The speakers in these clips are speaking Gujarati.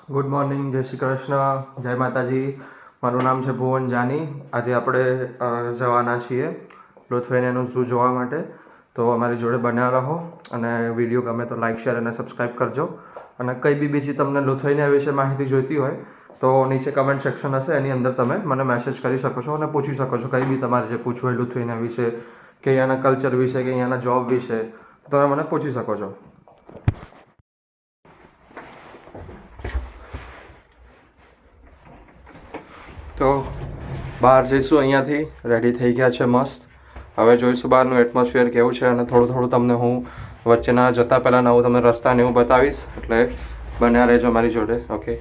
ગુડ મોર્નિંગ, જય શ્રી કૃષ્ણ, જય માતાજી. મારું નામ છે ભુવન જાની. આજે આપણે જવાના છીએ લુથવેનિયાનું ઝૂ જોવા માટે. તો અમારી જોડે બન્યા રહો અને વિડીયો ગમે તો લાઇક, શેર અને સબસ્ક્રાઈબ કરજો. અને કંઈ બી બીજી તમને લુથવેનિયા વિશે માહિતી જોઈતી હોય તો નીચે કમેન્ટ સેક્શન હશે, એની અંદર તમે મને મેસેજ કરી શકો છો અને પૂછી શકો છો કંઈ બી તમારે જે પૂછવું હોય લુથવેનિયા વિશે કે અહીંયાના કલ્ચર વિશે કે અહીંયાના જોબ વિશે, તમે મને પૂછી શકો છો. તો બહાર જઈશું, અહીંયાથી રેડી થઈ ગયા છે મસ્ત. હવે જોઈશું બહારનું એટમોસ્ફિયર કેવું છે અને થોડું થોડું તમને હું વચ્ચેના જતાં પહેલાં હું તમને રસ્તાને એવું બતાવીશ, એટલે બન્યા રહેજો મારી જોડે. ઓકે,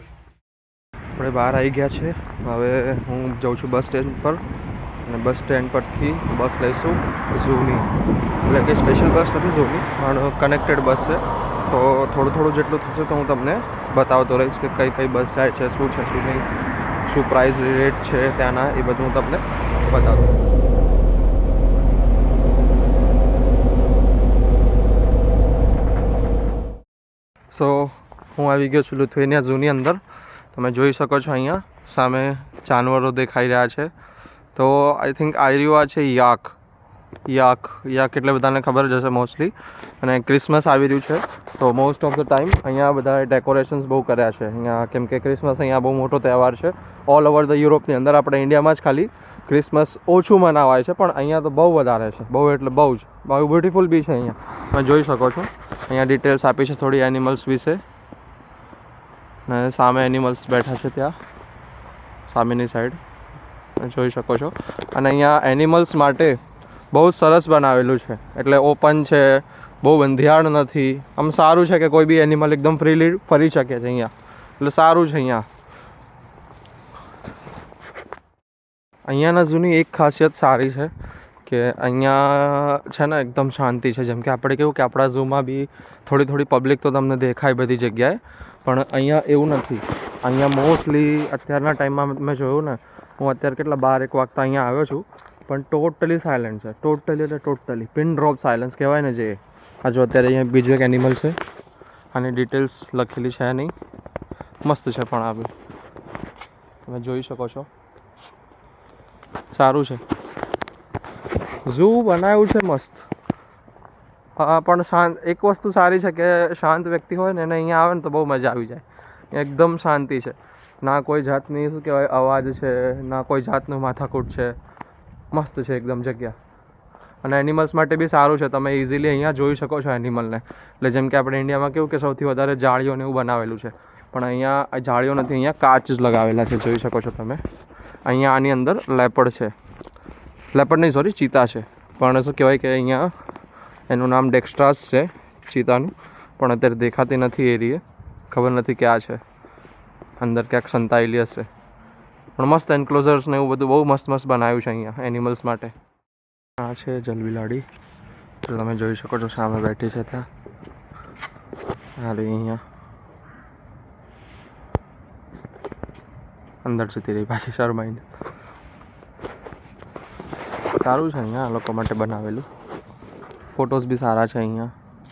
આપણે બહાર આવી ગયા છે. હવે હું જાઉં છું બસ સ્ટેન્ડ પર અને બસ સ્ટેન્ડ પરથી બસ લઈશું ઝૂની. એટલે કે સ્પેશિયલ બસ નથી ઝૂની, પણ કનેક્ટેડ બસ છે. તો થોડું થોડું જેટલું થશે તો હું તમને બતાવતો રહીશ કે કઈ કઈ બસ જાય છે, શું છે શું નહીં, શું પ્રાઇસ રેટ છે ત્યાંના, એ બધું હું તમને બતાવું. સો હું આવી ગયો છું લુથવેનિયા ઝૂની અંદર. તમે જોઈ શકો છો અહીંયા સામે જાનવરો દેખાઈ રહ્યા છે. તો આઈ થિંક આ છે યાક. એટલે બધાને ખબર જ હશે મોસ્ટલી. અને ક્રિસમસ આવી રહ્યું છે તો મોસ્ટ ઓફ ધ ટાઈમ અહીંયા બધા ડેકોરેશન્સ બહુ કર્યા છે અહીંયા, કેમ કે ક્રિસમસ અહીંયા બહુ મોટો તહેવાર છે ઓલ ઓવર ધ યુરોપની અંદર. આપણે ઇન્ડિયામાં જ ખાલી ક્રિસમસ ઓછું મનાવાય છે, પણ અહીંયા તો બહુ વધારે છે, બહુ એટલે બહુ જ. બહુ બ્યુટીફુલ બી છે અહીંયા, તમે જોઈ શકો છો. અહીંયા ડિટેલ્સ આપી છે થોડી એનિમલ્સ વિશે, ને સામે એનિમલ્સ બેઠા છે ત્યાં સામેની સાઈડ જોઈ શકો છો. અને અહીંયા એનિમલ્સ માટે બહુ સરસ બનાવેલું છે, એટલે ઓપન છે, બહુ બંધિયાળ નથી. આમ સારું છે કે કોઈ બી એનિમલ એકદમ ફ્રીલી ફરી શકે છે અહીંયા, એટલે સારું છે અહીંયા. અહીંયાના ઝૂની એક ખાસિયત સારી છે કે અહીંયા છે ને એકદમ શાંતિ છે. જેમ કે આપણે કેવું કે આપણા ઝૂમાં બી થોડી થોડી પબ્લિક તો તમને દેખાય બધી જગ્યાએ, પણ અહીંયા એવું નથી. અહીંયા મોસ્ટલી અત્યારના ટાઈમમાં મેં જોયું ને, હું અત્યારે કેટલા 12-1 વાગતા અહીંયા આવ્યો છું, પણ ટોટલી સાયલન્ટ છે. ટોટલી એટલે ટોટલી પિન ડ્રોપ સાયલન્સ કહેવાય ને જે. આ જો અત્યારે અહીંયા બીજું એક એનિમલ છે, આની ડિટેલ્સ લખેલી છે નહીં, મસ્ત છે પણ આ બી તમે જોઈ શકો છો, સારું છે. ઝૂ બનાવ્યું છે મસ્ત. હા, પણ શાંત. એક વસ્તુ સારી છે કે શાંત વ્યક્તિ હોય ને એને અહીંયા આવે ને તો બહુ મજા આવી જાય. એકદમ શાંતિ છે, ના કોઈ જાતની શું કહેવાય અવાજ છે, ના કોઈ જાતનું માથાકૂટ છે. મસ્ત છે એકદમ જગ્યા. અને એનિમલ્સ માટે બી સારું છે, તમે ઇઝીલી અહીંયા જોઈ શકો છો એનિમલને. એટલે જેમ કે આપણે ઇન્ડિયામાં કેવું કે સૌથી વધારે જાળીઓને એવું બનાવેલું છે, પણ અહીંયા જાળીઓ નથી, અહીંયા કાચ જ લગાવેલા છે, જોઈ શકો છો તમે. અહીંયા આની અંદર લેપર્ડ છે, લેપર્ડ નહીં સોરી ચીતા છે, પણ શું કહેવાય કે અહીંયા એનું નામ ડેક્સ્ટ્રાસ છે ચીતાનું, પણ અત્યારે દેખાતી નથી એરીએ, ખબર નથી ક્યાં છે, અંદર ક્યાંક સંતાયેલી હશે. પણ મસ્ત એન્ક્લોઝર્સ ને એવું બધું બહુ મસ્ત મસ્ત બનાવ્યું છે અહીંયા એનિમલ્સ માટે. આ છે જલબિલાડી, તો તમે જોઈ શકો છો સામે બેઠી છે ત્યાં. અહીંયા અંદર જતી રહી પાછી શરમાઈને. સારું છે અહીંયા આ લોકો માટે બનાવેલું. ફોટોઝ બી સારા છે અહીંયા.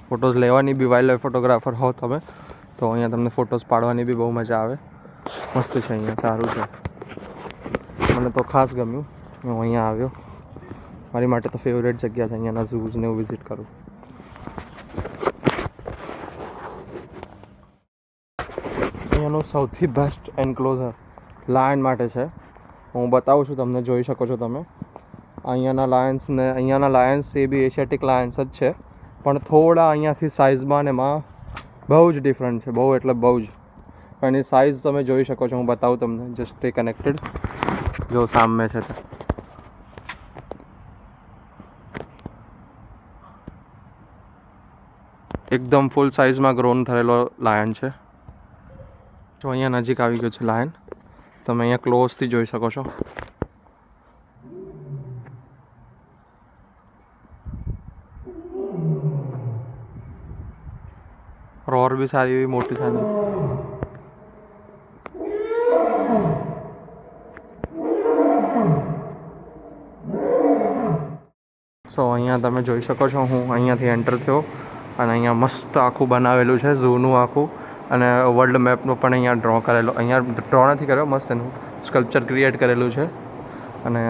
ફોટોઝ લેવાની બી વાઇલ્ડ લાઈફ ફોટોગ્રાફર હો તમે તો અહીંયા તમને ફોટોઝ પાડવાની બી બહુ મજા આવે. મસ્ત છે અહીંયા, સારું છે. મને તો ખાસ ગમ્યું, હું અહીંયા આવ્યો. મારી માટે તો ફેવરેટ જગ્યા છે અહીંયાના ઝૂઝને હું વિઝિટ કરું. અહીંયાનું સૌથી બેસ્ટ એન્ક્લોઝર લાયન માટે છે, હું બતાવું છું તમને, જોઈ શકો છો તમે. અહીંયાના લાયન્સ એ બી એશિયાટિક લાયન્સ જ છે, પણ થોડા અહીંયાથી સાઇઝમાં ને એમાં બહુ જ ડિફરન્ટ છે, બહુ એટલે બહુ જ. એની સાઇઝ તમે જોઈ શકો છો, હું બતાવું તમને. Just stay connected. જો સામે છે તે એકદમ ફૂલ સાઇઝમાં ગ્રોન થયેલો લાયન છે. જો અહીંયા નજીક આવી ગયો છે લાયન, તમે અહીંયા ક્લોઝથી જોઈ શકો છો. રોર બી સારી એવી મોટી છે. સો અહીંયા તમે જોઈ શકો છો, હું અહીંયાથી એન્ટર થયો અને અહીંયા મસ્ત આખું બનાવેલું છે ઝૂનું આખું. અને વર્લ્ડ મેપનો પણ અહીંયા ડ્રો કરેલો, અહીંયા ડ્રો નથી કર્યો, મસ્ત એનું સ્કલ્પચર ક્રિએટ કરેલું છે. અને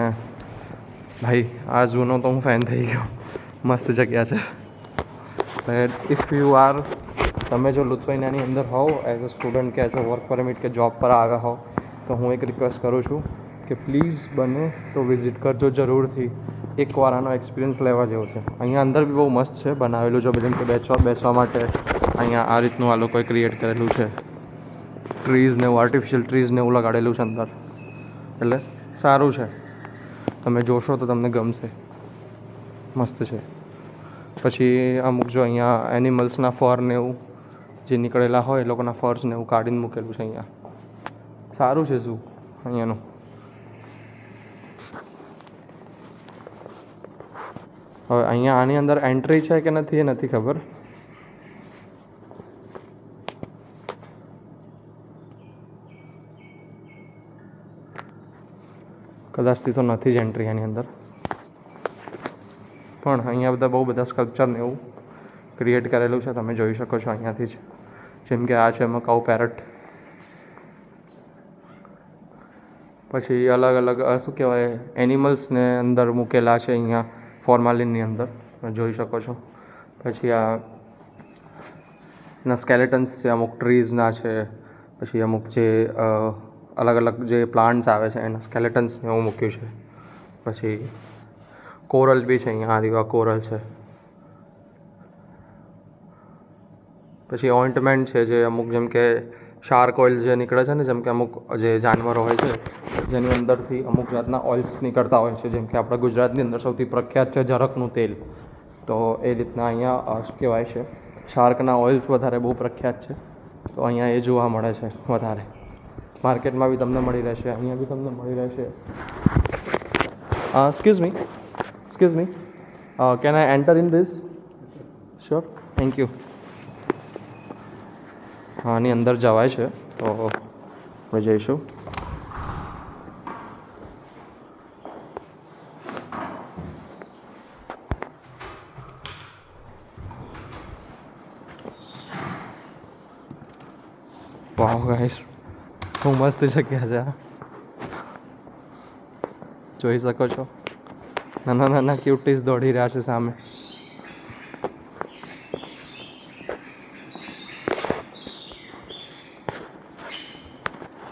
ભાઈ આ ઝૂનો તો હું ફેન થઈ ગયો, મસ્ત જગ્યા છે. ઇફ યુ આર, તમે જો લિથુઆનિયાની અંદર હોવ એઝ અ સ્ટુડન્ટ કે એઝ અ વર્ક પરમિટ કે જોબ પર આવ્યા હોવ, તો હું એક રિક્વેસ્ટ કરું છું કે પ્લીઝ બને તો વિઝિટ કરજો જરૂરથી. એકવાર આનો એક્સપિરિયન્સ લેવા જેવો છે. અહીંયા અંદર બી બહુ મસ્ત છે બનાવેલું, જો જેમ કે બેસવા માટે અહીંયા આ રીતનું આ લોકોએ ક્રિએટ કરેલું છે. ટ્રીઝ ને એવું, આર્ટિફિશિયલ ટ્રીઝ ને એવું લગાડેલું છે અંદર, એટલે સારું છે. તમે જોશો તો તમને ગમશે, મસ્ત છે. પછી અમુક જો અહીંયા એનિમલ્સના ફર ને એવું જે નીકળેલા હોય એ લોકોના ફર્સ ને એવું કાઢીને મૂકેલું છે અહીંયા. સારું છે ઝૂ અહીંયાનું. હવે અહીંયા આની અંદર એન્ટ્રી છે કે નથી એ નથી ખબર. કદાચથી તો નથી જ એન્ટ્રી આની અંદર, પણ અહીંયા બધા બહુ બધા સ્કલ્પચર ને એવું ક્રિએટ કરેલું છે, તમે જોઈ શકો છો અહીંયાથી જ. જેમ કે આ છે મકાઉ પેરટ. પછી અલગ અલગ શું કહેવાય એનિમલ્સને અંદર મૂકેલા છે અહીંયા ફોર્માલિનની અંદર, જોઈ શકો છો. પછી આના સ્કેલેટન્સ છે, અમુક ટ્રીઝના છે. પછી અમુક જે અલગ અલગ જે પ્લાન્ટ્સ આવે છે એના સ્કેલેટન્સને એવું મૂક્યું છે. પછી કોરલ બી છે અહીંયા, આ રીવા કોરલ છે. પછી ઓઇન્ટમેન્ટ છે, જે અમુક જેમ કે શાર્ક ઓઇલ જે નીકળે છે ને, જેમ કે અમુક જે જાનવરો હોય છે જેની અંદરથી અમુક જાતના ઓઇલ્સ નીકળતા હોય છે, જેમ કે આપણા ગુજરાતની અંદર સૌથી પ્રખ્યાત છે ઝરકનું તેલ. તો એ રીતના અહીંયા શું કહેવાય છે, શાર્કના ઓઇલ્સ વધારે બહુ પ્રખ્યાત છે. તો અહીંયા એ જોવા મળે છે વધારે. માર્કેટમાં બી તમને મળી રહેશે, અહીંયા બી તમને મળી રહેશે. Excuse me, can I enter in this? Sure, thank you. હા, આની અંદર જવાય છે, તો આપણે જઈશું. વાવ ગાઈસ, બહુ મસ્ત જગ્યા છે આ. જોઈ શકો છો નાના નાના ક્યુટીસ દોડી રહ્યા છે સામે.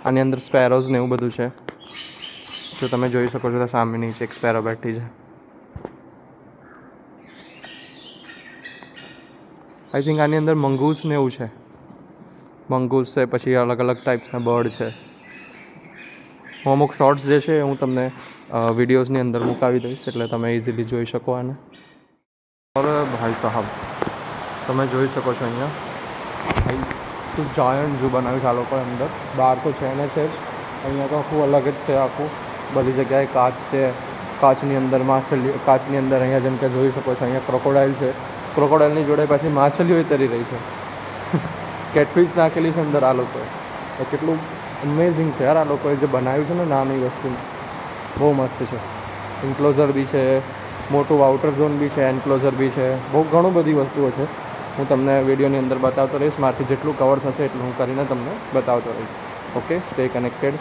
આની અંદર સ્પેરોઝ ને એવું બધું છે, જો તમે જોઈ શકો છો તો સામે નીચે એક સ્પેરો બેઠી છે. આઈ થિંક આની અંદર મંગૂસ ને એવું છે, મંગૂસ છે. પછી અલગ અલગ ટાઈપ્સના બર્ડ છે. હું અમુક શોર્ટ્સ જે છે હું તમને વિડીયોઝની અંદર મુકાવી દઈશ, એટલે તમે ઇઝીલી જોઈ શકો આને. અરે ભાઈ સાહેબ, તમે જોઈ શકો છો અહીંયા ભાઈ શું જાયન્ટ ઝૂ બનાવ્યું છે આ લોકોએ અંદર. બહાર તો છે ને છે જ, અહીંયા તો આખું અલગ જ છે આખું. બધી જગ્યાએ કાચ છે, કાચની અંદર માછલી, કાચની અંદર અહીંયા જેમ કે જોઈ શકો છો અહીંયા ક્રોકોડાઇલ છે. ક્રોકોડાઇલની જોડે પાછી માછલીઓ તરી રહી છે. કેટફિશ નાખેલી છે અંદર આ લોકોએ. કેટલું અમેઝિંગ છે યાર આ લોકોએ જે બનાવ્યું છે ને નાની વસ્તુ, બહુ મસ્ત છે. ઇન્ક્લોઝર બી છે, મોટું આઉટર ઝોન બી છે, એન્ક્લોઝર બી છે, બહુ ઘણું બધી વસ્તુઓ છે. હું તમને વિડીયોની અંદર બતાવતો રહીશ, મારાથી જેટલું કવર થશે એટલું હું કરીને તમને બતાવતો રહીશ. Okay, stay connected.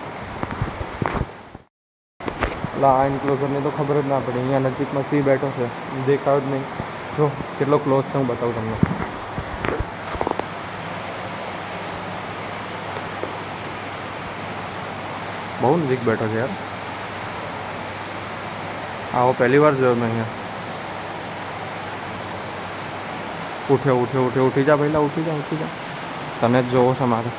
એટલે આ એન્ક્લોઝરની તો ખબર જ ના પડી. અહીંયા નજીકમાં સિંહ બેઠો છે, દેખાવ જ નહીં. જો કેટલો ક્લોઝ છે હું બતાવું તમને. બહુ નજીક બેઠો છે યાર. આવો પહેલી વાર જોયો મેં અહીંયા. ઉઠ્યો, ઉઠી જા પહેલાં, ઉઠી જા. તને જ જોવો છે મારે.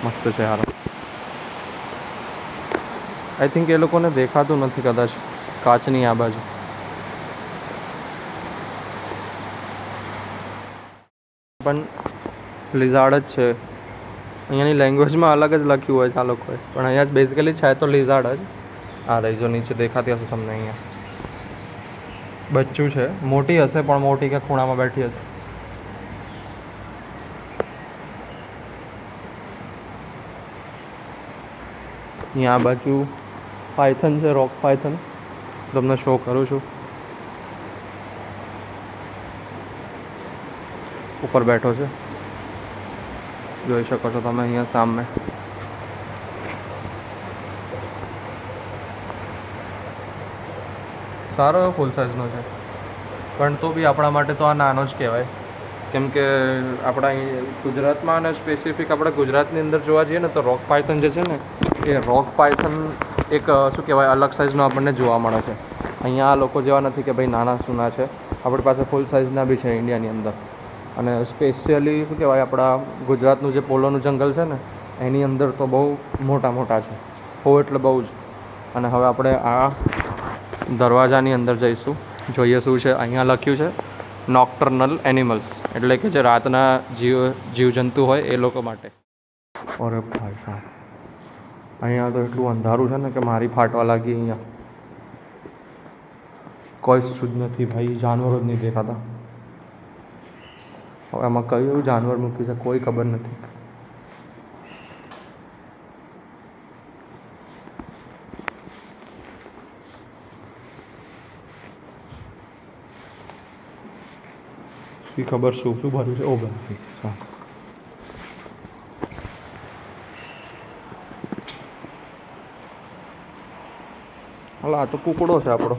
મસ્ત છે યાર. આઈ થિંક એ લોકોને દેખાતું નથી કદાચ કાચની આ બાજુ. પણ લિઝાર્ડ જ છે. અહીંયાની લેંગ્વેજમાં અલગ જ લખ્યું હોય છે આ લોકોએ, પણ અહીંયા જ બેઝિકલી છે તો લિઝાર્ડ જ. આ રહી જો નીચે દેખાતી હશે તમને અહીંયા. બચ્ચું છે, મોટી હશે પણ મોટી કે ખૂણામાં બેઠી હશે. અહીંયા આ બાજુ પાયથન છે, રોક પાયથન. તમને શો કરું છું. ઉપર બેઠો છે, જોઈ શકો છો તમે અહીંયા સામે. સારો એવો ફૂલ સાઇઝનો છે, પણ તો બી આપણા માટે તો આ નાનો જ કહેવાય. કેમ કે આપણા ગુજરાતમાં અને સ્પેસિફિક આપણે ગુજરાતની અંદર જોવા જઈએ ને તો રોક પાયથન જે છે ને એ રોક પાયથન એક શું કહેવાય અલગ સાઇઝનો આપણને જોવા મળે છે. અહીંયા આ લોકો જેવા નથી કે ભાઈ નાના સૂના છે, આપણી પાસે ફૂલ સાઇઝના બી છે ઇન્ડિયાની અંદર. અને સ્પેશિયલી શું કહેવાય આપણા ગુજરાતનું જે પોલોનું જંગલ છે ને એની અંદર તો બહુ મોટા મોટા છે, બહુ એટલે બહુ જ. અને હવે આપણે આ દરવાજાની અંદર જઈશું, જોઈએ શું છે. અહીંયા લખ્યું છે નોક્ટર્નલ એનિમલ્સ, એટલે કે જે રાતના જીવજંતુ હોય એ લોકો માટે. અરે ભાઈ સાહેબ, અહીંયા તો એટલું અંધારું છે ને કે મારી ફાટવા લાગી. અહીંયા કોઈ જ નથી ભાઈ, જાનવરો જ નહીં દેખાતા. હવે આમાં કયું જાનવર મૂક્યું છે કોઈ ખબર નથી. શી ખબર શું શું ભર્યું છે. ઓ ભાઈ હા, અલા આ તો કૂકડો છે આપણો.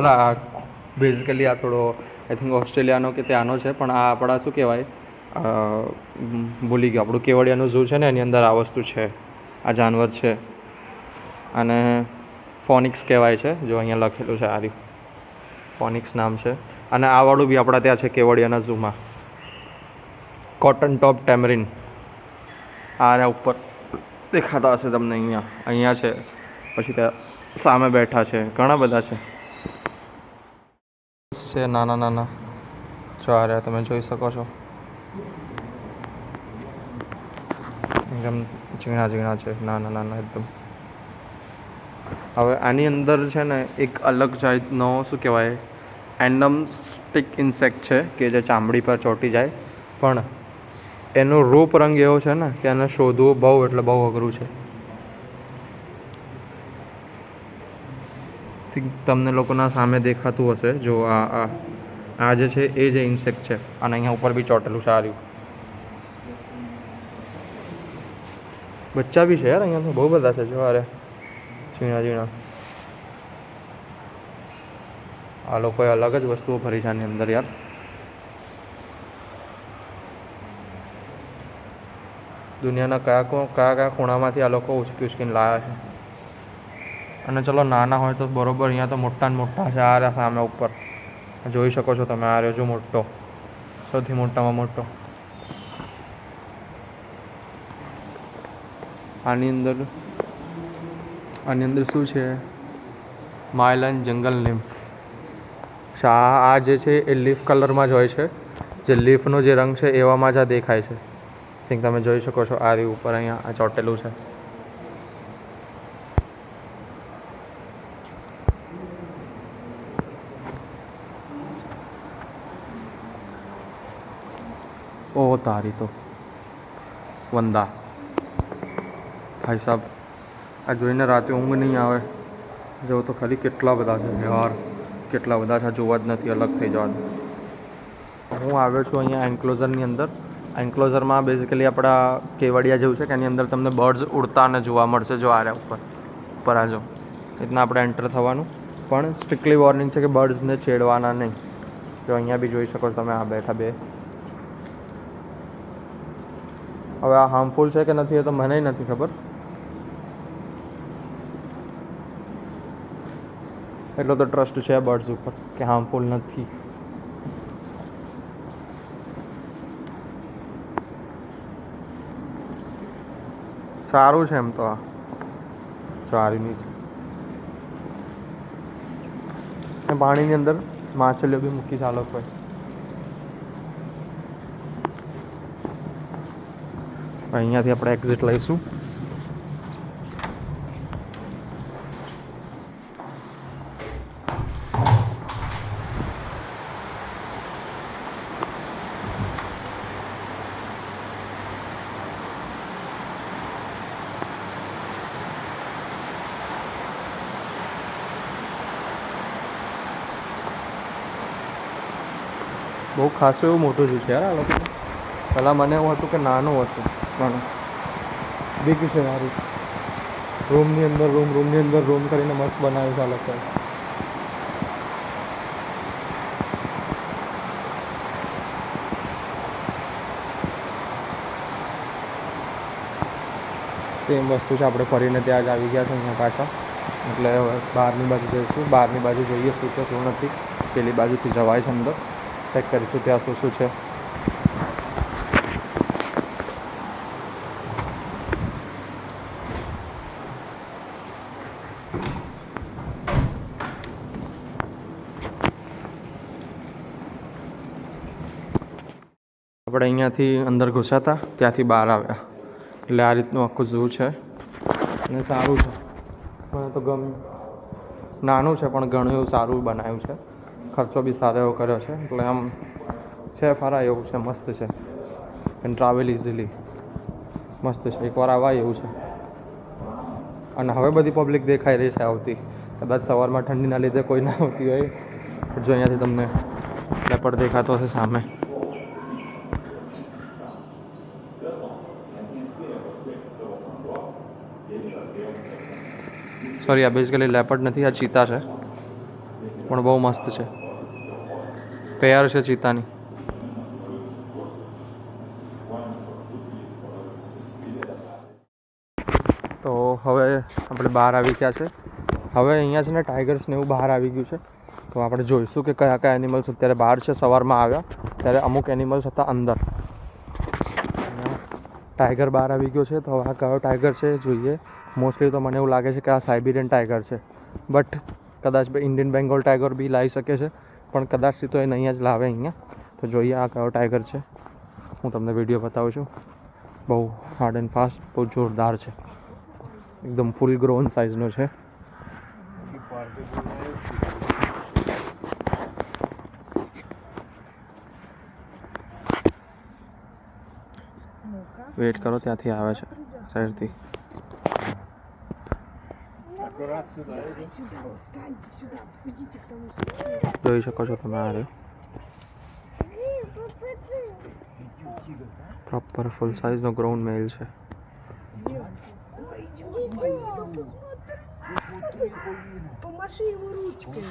અલા આ બેઝિકલી આ થોડો આઈ થિંક ઓસ્ટ્રેલિયાનો કે ત્યાંનો છે, પણ આ આપણા શું કહેવાય ભૂલી ગયો, આપણું કેવડિયાનું ઝૂ છે ને એની અંદર આ વસ્તુ છે, આ જાનવર છે. અને ફોનિક્સ કહેવાય છે, જો અહીંયા લખેલું છે. આ ફોનિક્સ નામ છે. અને આ વાળું બી આપણા ત્યાં છે કેવડિયાના ઝૂમાં, કોટન ટોપ ટેમરિન. આ ઉપર દેખાતા હશે તમને, અહીંયા છે. પછી ત્યાં સામે બેઠા છે, ઘણા બધા છે નાના નાના. જો આ રહ્યા તમે જોઈ શકો છો, એકદમ ઝીણા ઝીણા છે, નાના નાના એકદમ. હવે આની અંદર છે ને એક અલગ જાતનો શું કહેવાય એન્ડમસ્ટિક ઇન્સેક્ટ છે કે જે ચામડી પર ચોંટી જાય, પણ એનો રૂપ રંગ એવો છે ને કે એને શોધવું બહુ એટલે બહુ અઘરું છે. તમને લોકોના સામે દેખાતું હશે, જો આ જે છે એ જે ઇન્સેક્ટ છે. અને અહીંયા ઉપર બી ચોટેલું છે. આ રહ્યું બચ્ચા બી છે યાર, અહીંયા તો બહુ બધા છે. જો અરે ઝીણા ઝીણા. આ લોકોએ અલગ જ વસ્તુઓ ભરી છે આની અંદર યાર. દુનિયાના કયા કયા ખૂણામાંથી આ લોકો ઉચકી ઉચકીને લાવ્યા છે. અને ચલો નાના હોય તો બરોબર, અહીંયા તો મોટા ને મોટા છે. આ રહ્યા સામે ઉપર જોઈ શકો છો તમે. આ રહ્યો જો મોટો, સૌથી મોટામાં મોટો. આની અંદર શું છે? માયલન જંગલ લીફ. આ જે છે એ લીફ કલરમાં જ હોય છે. જે લીફનો જે રંગ છે એવામાં જ આ દેખાય છે. થિંક તમે જોઈ શકો છો. આ રહ્યું ઉપર અહીંયા આ ચોટેલું છે. ઓ તારી તો વંદા. ભાઈ સાહેબ, આ જોઈને રાતે ઊંઘ નહીં આવે. જો તો ખાલી કેટલા બધા છે યાર, કેટલા બધા છે, જોવા જ નથી, અલગ થઈ જવા. હું આવ્યો છું અહીંયા એન્ક્લોઝરની અંદર. એન્ક્લોઝરમાં બેઝિકલી આપણા કેવડિયા જેવું છે કે એની અંદર તમને બર્ડ્સ ઉડતા અને જોવા મળશે. જો આ રહ્યા ઉપર આ જો રીતના આપણે એન્ટર થવાનું, પણ સ્ટ્રિક્ટલી વોર્નિંગ છે કે બર્ડ્સને છેડવાના નહીં. જો અહીંયા બી જોઈ શકો છો તમે, આ બેઠા બે. હવે આ હાર્મફુલ છે કે નથી એ તો મને નથી ખબર. એટલો તો ટ્રસ્ટ છે બર્ડ્સ ઉપર કે હાર્મફુલ નથી. સારું છે એમ તો. આ સારી નહીં છે. પાણીની અંદર માછલીઓ બી મૂકી છે આ લોકોએ. અહીંયાથી આપણે એક્ઝિટ લઈશું. બહુ ખાસું એવું મોટું ઝૂ છે યાર આ લોકો. પહેલાં મને એવું હતું કે નાનું હશે, પણ બિગ છે મારું. રૂમની અંદર રૂમ કરીને મસ્ત બનાવ્યું છે આ લોકોએ. સેમ વસ્તુ છે, આપણે ફરીને ત્યાં જ આવી ગયા છે અહીંયા પાછા. એટલે હવે બહારની બાજુ જઈશું, બહારની બાજુ જોઈએ શું છે શું નથી. પેલી બાજુથી જવાય છે અંદર, ચેક કરીશું ત્યાં શું શું છે. આપણે અહીંયાથી અંદર ઘૂસ્યા હતા, ત્યાંથી બહાર આવ્યા. એટલે આ રીતનું આખું ઝૂ છે અને સારું છે. મને તો નાનું છે પણ ઘણું એવું સારું બનાવ્યું છે. ખર્ચો બી સારો એવો કર્યો છે. એટલે આમ છે ફરાય એવું છે, મસ્ત છે. એન્ડ ટ્રાવેલ ઇઝીલી મસ્ત છે, એકવાર આવાય એવું છે. અને હવે બધી પબ્લિક દેખાઈ રહી છે આવતી. કદાચ સવારમાં ઠંડીના લીધે કોઈ ના આવતી હોય. જો અહીંયાથી તમને લેપર્ડ દેખાતો હશે સામે. સોરી, આ બેઝિકલી લેપર્ડ નથી, આ ચીતા છે. પણ બહુ મસ્ત છે, પેયર છે ચીતાની. તો હવે આપણે બહાર આવી ગયા છે. હવે અહીંયા છે ને ટાઈગર્સ ને એવું બહાર આવી ગયું છે. તો આપણે જોઈશું કે કયા કયા એનિમલ્સ અત્યારે બહાર છે. સવારમાં આવ્યા ત્યારે અમુક એનિમલ્સ હતા અંદર. ટાઈગર બહાર આવી ગયો છે. તો આ કયો ટાઈગર છે જોઈએ. મોસ્ટલી તો મને એવું લાગે છે કે આ સાઇબિરિયન ટાઈગર છે, બટ કદાચ ઇન્ડિયન બેંગોલ ટાઈગર બી લાવી શકે છે. પણ કદાચથી તો એને અહીંયા જ લાવે અહીંયા. તો જોઈએ આ કયો ટાઈગર છે. હું તમને વિડીયો બતાવું છું. બહુ હાર્ડ એન્ડ ફાસ્ટ, બહુ જોરદાર છે. એકદમ ફૂલ ગ્રોન સાઇઝનો છે. વેઇટ કરો, ત્યાંથી આવે છે સાઈડથી. જોઈ શકો છો તમે, આ પ્રોપર ફૂલ સાઇઝનો ગ્રોન મેલ છે. Помаши его ручкой,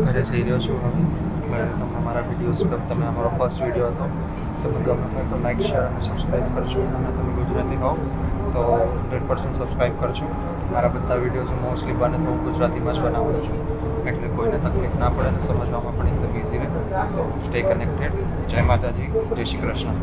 ઘરે જઈ રહ્યો છું હવે. તમને મારા વિડીયોઝ, તમે અમારો ફર્સ્ટ વિડીયો હતો, તમે ગમે તો લાઈક, શેર અને સબસ્ક્રાઈબ કરજો. અને તમે ગુજરાતી હોવ તો 100% સબસ્ક્રાઈબ કરજો. મારા બધા વિડીયોઝ મોસ્ટલી બને તો હું ગુજરાતીમાં જ બનાવું છું, એટલે કોઈને તકલીફ ના પડે અને સમજવામાં પણ એકદમ ઇઝી રહે. તો સ્ટે કનેક્ટેડ. જય માતાજી, જય શ્રી કૃષ્ણ.